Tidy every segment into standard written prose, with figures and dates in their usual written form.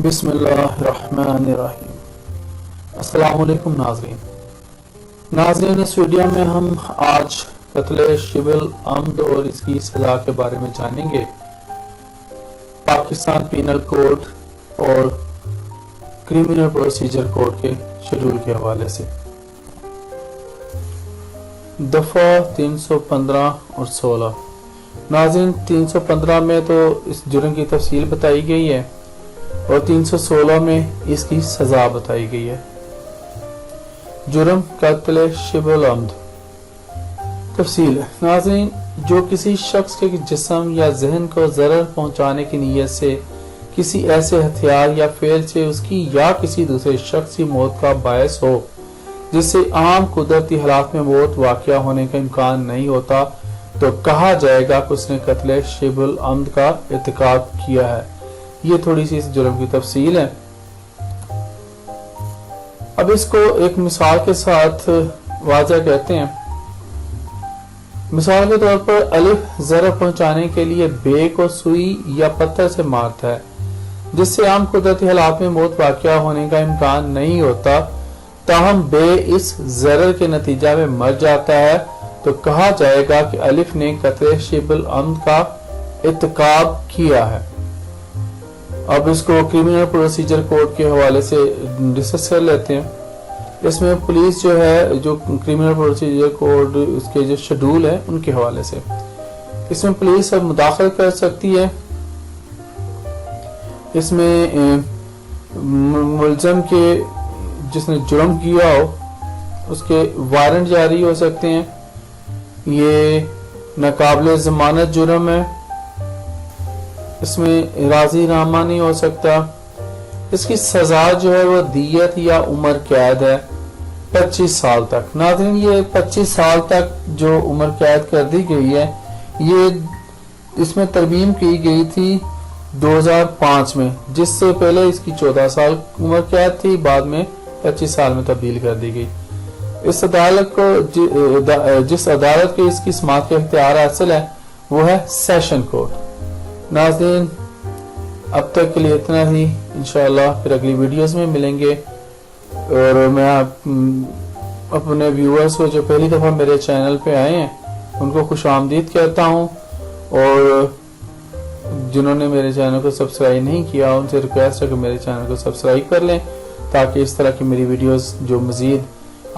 بسم اللہ الرحمن الرحیم۔ السلام علیکم ناظرین، اس ویڈیو میں ہم آج قتل شبہ العمد اور اس کی سزا کے بارے میں جانیں گے، پاکستان پینل کوڈ اور کرمنل پروسیجر کوڈ کے شیڈول کے حوالے سے۔ دفعہ 315 اور 16 ناظرین، 315 میں تو اس جرم کی تفصیل بتائی گئی ہے اور 316 میں اس کی سزا بتائی گئی ہے۔ جرم قتل شبہ العمد۔ تفصیل ناظرین، جو کسی شخص کے جسم یا ذہن کو ضرر پہنچانے کی نیت سے کسی ایسے ہتھیار یا فعل سے اس کی یا کسی دوسرے شخص کی موت کا باعث ہو جس سے عام قدرتی حالات میں موت واقع ہونے کا امکان نہیں ہوتا، تو کہا جائے گا کہ اس نے قتل شبہ العمد کا ارتکاب کیا ہے۔ یہ تھوڑی سی اس جرم کی تفصیل ہے۔ اب اس کو ایک مثال کے ساتھ واضح کہتے ہیں۔ مثال کے طور پر الف ضرر پہنچانے کے لیے بے کو سوئی یا پتھر سے مارتا ہے جس سے عام قدرتی حالات میں موت واقع ہونے کا امکان نہیں ہوتا، تاہم بے اس ضرر کے نتیجہ میں مر جاتا ہے، تو کہا جائے گا کہ الف نے قتل شبہ العمد کا ارتکاب کیا ہے۔ اب اس کو کرمنل پروسیجر کوڈ کے حوالے سے ڈسکس کر لیتے ہیں۔ اس میں پولیس جو ہے، جو کرمنل پروسیجر کوڈ اس کے جو شیڈول ہے ان کے حوالے سے، اس میں پولیس اب مداخلت کر سکتی ہے۔ اس میں ملزم کے جس نے جرم کیا ہو اس کے وارنٹ جاری ہو سکتے ہیں۔ یہ ناقابل ضمانت جرم ہے، اس میں راضی نامہ نہیں ہو سکتا۔ اس کی سزا جو ہے وہ دیت یا عمر قید ہے 25 سال تک۔ ناظرین، یہ 25 سال تک جو عمر قید کر دی گئی ہے، یہ اس میں ترمیم کی گئی تھی 2005 میں، جس سے پہلے اس کی 14 سال عمر قید تھی، بعد میں 25 سال میں تبدیل کر دی گئی۔ اس عدالت کو جس عدالت کے اس کی سماعت کا اختیار حاصل ہے وہ ہے سیشن کورٹ۔ ناظرین، اب تک کے لیے اتنا ہی، انشاءاللہ پھر اگلی ویڈیوز میں ملیں گے، اور میں اپنے ویورز کو جو پہلی دفعہ میرے چینل پہ آئے ہیں ان کو خوش آمدید کہتا ہوں، اور جنہوں نے میرے چینل کو سبسکرائب نہیں کیا ان سے ریکویسٹ ہے کہ میرے چینل کو سبسکرائب کر لیں، تاکہ اس طرح کی میری ویڈیوز جو مزید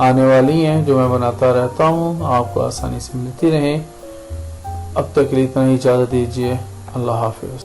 آنے والی ہیں، جو میں بناتا رہتا ہوں، آپ کو آسانی سے ملتی رہیں۔ اب تک کے لیے اتنا ہی، اجازت دیجیے، اللہ حافظ۔